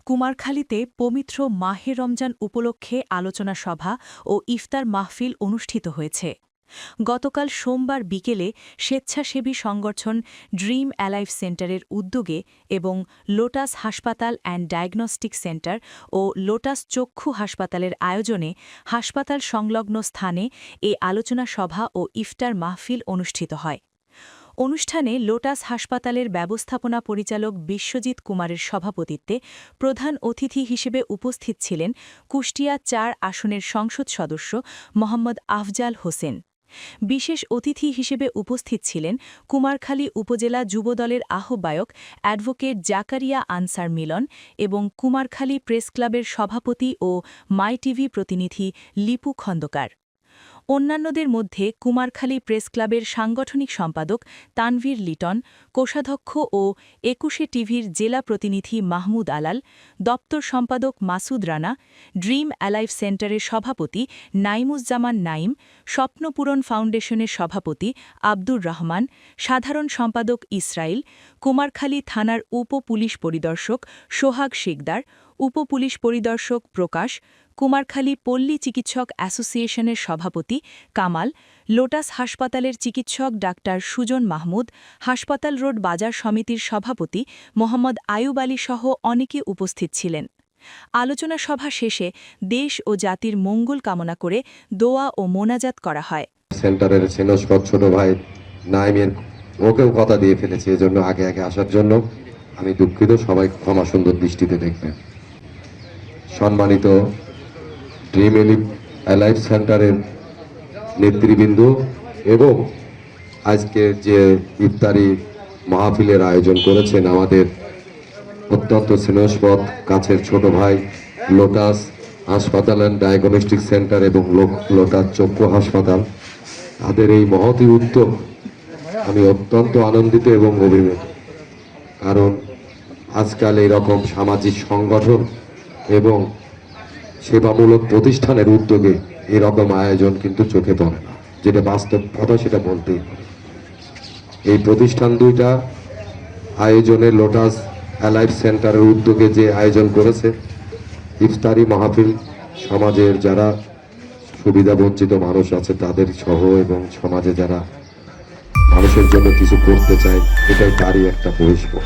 কুমারখালীতে পবিত্র মাহে রমজান উপলক্ষে আলোচনা সভা ও ইফতার মাহফিল অনুষ্ঠিত হয়েছে। গতকাল সোমবার বিকেলে স্বেচ্ছাসেবী সংগঠন ড্রিম অ্যালাইভ সেন্টারের উদ্যোগে এবং লোটাস হাসপাতাল অ্যান্ড ডায়াগনস্টিক সেন্টার ও লোটাস চক্ষু হাসপাতালের আয়োজনে হাসপাতাল সংলগ্ন স্থানে এ আলোচনা সভা ও ইফতার মাহফিল অনুষ্ঠিত হয়। অনুষ্ঠানে লোটাস হাসপাতালের ব্যবস্থাপনা পরিচালক বিশ্বজিৎ কুমারের সভাপতিত্বে প্রধান অতিথি হিসেবে উপস্থিত ছিলেন কুষ্টিয়া ৪ আসনের সংসদ সদস্য মোহাম্মদ আফজাল হোসেন। বিশেষ অতিথি হিসেবে উপস্থিত ছিলেন কুমারখালী উপজেলা যুবদলের আহ্বায়ক অ্যাডভোকেট জাকারিয়া আনসার মিলন এবং কুমারখালী প্রেস ক্লাবের সভাপতি ও মাই টিভি প্রতিনিধি লিপু খন্দকার। অন্যান্যদের মধ্যে কুমারখালী প্রেস ক্লাবের সাংগঠনিক সম্পাদক তানভীর লিটন, কোষাধ্যক্ষ ও ২১শে টিভির জেলা প্রতিনিধি মাহমুদ আলাল, দপ্তর সম্পাদক মাসুদ রানা, ড্রিম অ্যালাইভ সেন্টারের সভাপতি নাইমুজ্জামান নাইম, স্বপ্নপূরণ ফাউন্ডেশনের সভাপতি আব্দুর রহমান, সাধারণ সম্পাদক ইসরাইল, কুমারখালী থানার উপ পুলিশ পরিদর্শক সোহাগ শিকদার, উপ পুলিশ পরিদর্শক প্রকাশ, কুমারখালী পল্লী চিকিৎসক অ্যাসোসিয়েশনের সভাপতি কামাল, লোটাস হাসপাতালের চিকিৎসক ডাক্তার সুজন মাহমুদ, হাসপাতাল রোড বাজার সমিতির সভাপতি মোহাম্মদ আয়ুব আলী সহ অনেকে উপস্থিত ছিলেন। আলোচনা সভা শেষে দেশ ও জাতির মঙ্গল কামনা করে দোয়া ও মোনাজাত করা হয়। সেন্টারের ছোট ভাই নাইমের ওকেও কথা দিয়ে ফেলেছে, এজন্য আগে আসার জন্য আমি দুঃখিত, সবাই ক্ষমা সুন্দর দৃষ্টিতে দেখবেন। সম্মানিত ড্রিম অ্যালাইভ সেন্টারের নেতৃবৃন্দ এবং আজকে যে ইফতারি মাহফিলের আয়োজন করেছেন আমাদের অত্যন্ত স্নেহস্পদ কাছের ছোট ভাই লোটাস হাসপাতাল অ্যান্ড ডায়াগনস্টিক সেন্টার এবং লোটাস চক্ষু হাসপাতাল, তাদের এই মহতী উদ্যোগ আমি অত্যন্ত আনন্দিত এবং অভিভূত। কারণ আজকাল এইরকম সামাজিক সংগঠন এবং সেবামূলক প্রতিষ্ঠানের উদ্যোগে এরকম আয়োজন কিন্তু চোখে পড়ে না, যেটা বাস্তব কথা, সেটা বলতেই পারে। এই প্রতিষ্ঠান দুইটা আয়োজনে লোটাস অ্যালাইভ সেন্টারের উদ্যোগে যে আয়োজন করেছে ইফতারি মাহফিল, সমাজের যারা সুবিধা বঞ্চিত মানুষ আছে তাদের সহ এবং সমাজে যারা মানুষের জন্য কিছু করতে চায়, এটাই তারই একটা পরিষ্কার।